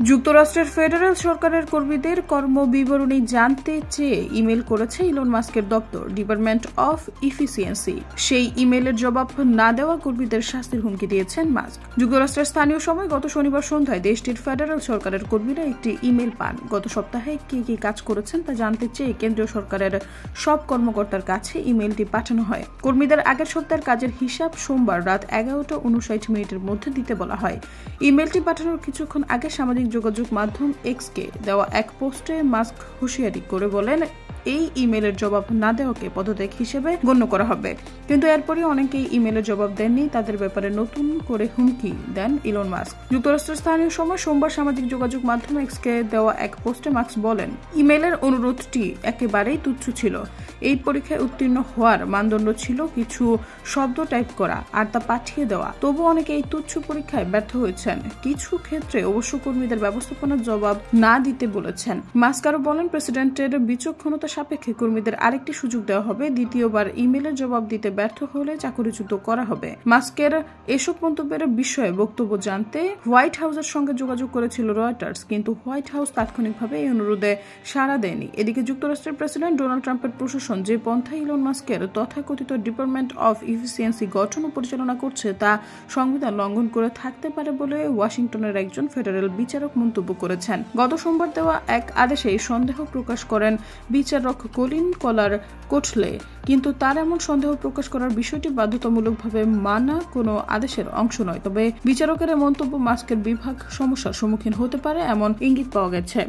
যুক্তরাষ্ট্রের ফেডারেল সরকারের কর্মীদের কর্মবিবরণী জানতে চেয়ে ইমেল করেছে ইলন মাস্কের দপ্তর ডিপার্টমেন্ট অফ ইফিসিয়েন্সি। সেই ইমেলের জবাব না দেওয়া কর্মীদের শাস্তির হুমকি দিয়েছেন মাস্ক। যুক্তরাষ্ট্রের স্থানীয় সময় গত শনিবার সন্ধ্যায় দেশটির ফেডারেল সরকারের কর্মীরা একটি ইমেল পান। গত সপ্তাহে কি কি কাজ করেছেন তা জানতে চেয়ে কেন্দ্রীয় সরকারের সব কর্মকর্তার কাছে ইমেলটি পাঠানো হয়। কর্মীদের আগের সপ্তাহের কাজের হিসাব সোমবার রাত 11:59 মধ্যে দিতে বলা হয়। ইমেলটি পাঠানোর কিছুক্ষণ আগে সামাজিক যোগাযোগ মাধ্যম এক্সকে দেওয়া এক পোস্টে মাস্ক হুঁশিয়ারি করে বলেন, এই ইমেলের জবাব না দেওয়াকে পদত্যাগ হিসেবে গণ্য করা হবে। কিন্তু এরপরই অনেকেই ইমেলের জবাব দেননি। তাদের ব্যাপারে নতুন করে হুমকি দেন ইলন মাস্ক। যুক্তরাষ্ট্রের স্থানীয় সময় সোমবার সামাজিক যোগাযোগ মাধ্যম এক্সকে দেওয়া এক পোস্টে মাস্ক বলেন, ইমেলের অনুরোধটি একেবারেই তুচ্ছ ছিল। এই পরীক্ষায় উত্তীর্ণ হওয়ার মানদণ্ড ছিল কিছু শব্দ টাইপ করা আর তা পাঠিয়ে দেওয়া। তবু অনেকে এই তুচ্ছ পরীক্ষায় ব্যর্থ হয়েছেন। কিছু ক্ষেত্রে অবশ্য কর্মীদের ব্যবস্থাপনার জবাব না দিতে বলেছেন। মাস্ক আরো বলেন, প্রেসিডেন্টের বিচক্ষণতা সাপেক্ষে কর্মীদের আরেকটি সুযোগ দেওয়া হবে। দ্বিতীয়বার ইমেলের জবাব দিতে ব্যর্থ হলে চাকরিচ্যুত করা হবে। মাস্কের এসব মন্তব্যের বিষয়ে বক্তব্য জানতে হোয়াইট হাউসের সঙ্গে যোগাযোগ করেছিল রয়টার্স, কিন্তু হোয়াইট হাউস তাৎক্ষণিকভাবে এই অনুরোধে সাড়া দেয়নি। এদিকে যুক্তরাষ্ট্রের প্রেসিডেন্ট ডোনাল্ড ট্রাম্পের প্রশাসন যে পন্থায় ইলন মাস্কের তথাকথিত ডিপার্টমেন্ট অফ ইফিসিয়েন্সি গঠন ও পরিচালনা করছে তা সংবিধান লঙ্ঘন করে থাকতে পারে বলে ওয়াশিংটনের একজন ফেডারেল বিচারক মন্তব্য করেছেন। গত সোমবার দেওয়া এক আদেশে সন্দেহ প্রকাশ করেন বিচারক কলিন কলার কোটলে, কিন্তু তার এমন সন্দেহ প্রকাশ করার বিষয়টি বাধ্যতামূলকভাবে মানা কোনো আদেশের অংশ নয়। তবে বিচারকের মন্তব্য মাস্কের বিভাগ সমস্যার সম্মুখীন হতে পারে এমন ইঙ্গিত পাওয়া গেছে।